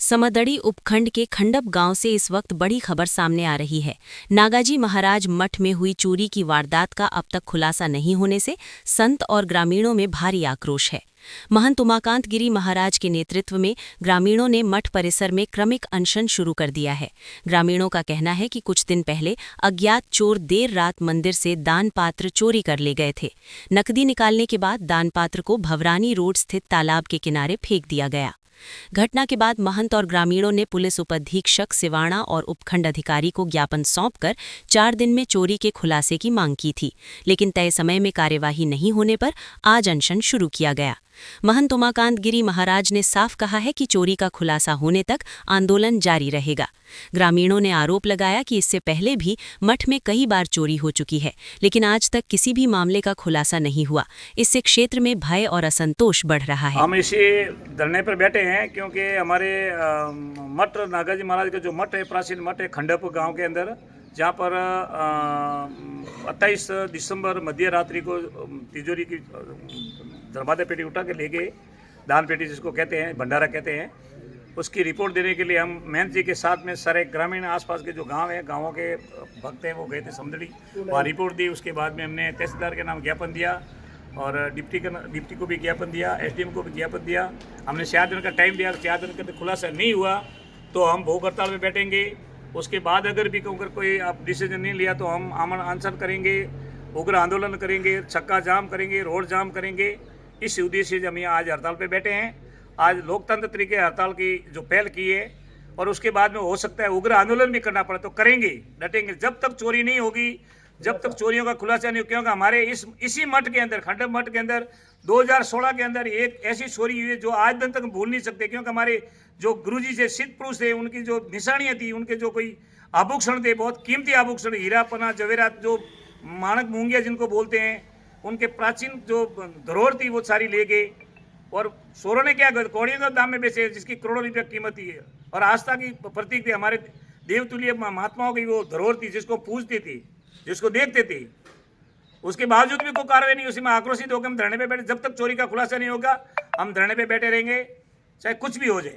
समदड़ी उपखंड के खंडप गांव से इस वक्त बड़ी खबर सामने आ रही है। नागाजी महाराज मठ में हुई चोरी की वारदात का अब तक खुलासा नहीं होने से संत और ग्रामीणों में भारी आक्रोश है। महंत उमाकांत गिरी महाराज के नेतृत्व में ग्रामीणों ने मठ परिसर में क्रमिक अनशन शुरू कर दिया है। ग्रामीणों का कहना है कि कुछ दिन पहले अज्ञात चोर देर रात मंदिर से दान पात्र चोरी कर ले गए थे। नकदी निकालने के बाद दान पात्र को भवरानी रोड स्थित तालाब के किनारे फेंक दिया गया। घटना के बाद महंत और ग्रामीणों ने पुलिस उपाधीक्षक सिवाणा और उपखंड अधिकारी को ज्ञापन सौंपकर 4 दिन में चोरी के खुलासे की मांग की थी, लेकिन तय समय में कार्यवाही नहीं होने पर आज अनशन शुरू किया गया। महंत उमाकांत गिरी महाराज ने साफ कहा है कि चोरी का खुलासा होने तक आंदोलन जारी रहेगा। ग्रामीणों ने आरोप लगाया कि इससे पहले भी मठ में कई बार चोरी हो चुकी है, लेकिन आज तक किसी भी मामले का खुलासा नहीं हुआ। इससे क्षेत्र में भय और असंतोष बढ़ रहा है। हम इसी धरने पर बैठे हैं क्योंकि हमारे मठ नागाजी महाराज का जो मठ है, प्राचीन मठ है खंडप गांव के अंदर, जहां पर 28 दिसंबर मध्य रात्रि को तिजोरी की दरवाजा पेटी उठा के ले गए, दान पेटी जिसको कहते हैं, भंडारा कहते हैं। उसकी रिपोर्ट देने के लिए हम महंत जी के साथ में सारे ग्रामीण आसपास के जो गांव हैं, गांवों के भक्त हैं, वो गए थे समदड़ी, वहाँ रिपोर्ट दी। उसके बाद में हमने तहसीलदार के नाम ज्ञापन दिया और डिप्टी को भी ज्ञापन दिया, एसडीएम को भी ज्ञापन दिया। हमने 4 दिन का टाइम दिया। 4 दिन का खुलासा नहीं हुआ तो हम भूख हड़ताल में बैठेंगे। उसके बाद अगर भी कोई आप डिसीजन नहीं लिया तो हम आमरण अनशन करेंगे, उग्र आंदोलन करेंगे, चक्का जाम करेंगे, रोड जाम करेंगे। इस उद्देश्य से हम यहाँ आज हड़ताल पे बैठे हैं। आज लोकतंत्र तरीके हड़ताल की जो पहल की है और उसके बाद में हो सकता है उग्र आंदोलन भी करना पड़े तो करेंगे, डटेंगे जब तक चोरी नहीं होगी, जब तक चोरियों का खुलासा नहीं हो। क्योंकि हमारे इसी मठ के अंदर, खंडप मठ के अंदर 2016 के अंदर एक ऐसी चोरी हुई है जो आज दिन तक भूल नहीं सकते। क्योंकि हमारे जो गुरुजी से सिद्ध पुरुष थे, उनकी जो निशानियां थी, उनके जो कोई आभूषण थे, बहुत कीमती आभूषण, हीरा पना जवेरात, जो मानक मूंगिया जिनको बोलते हैं, उनके प्राचीन जो धरोहर थी वो सारी ले गए। और चोरों ने क्या कौड़ियों के दाम में बेचे, जिसकी करोड़ों रुपया कीमत थी और आस्था की प्रतीक थी। हमारे देवतुल्य महात्माओं की वो धरोहर थी, जिसको पूजते थे, जिसको देखते थे। उसके बावजूद भी कोई कार्रवाई नहीं। उसी में आक्रोशित होकर हम धरने पे बैठे। जब तक चोरी का खुलासा नहीं होगा हम धरने पे बैठे रहेंगे, चाहे कुछ भी हो जाए।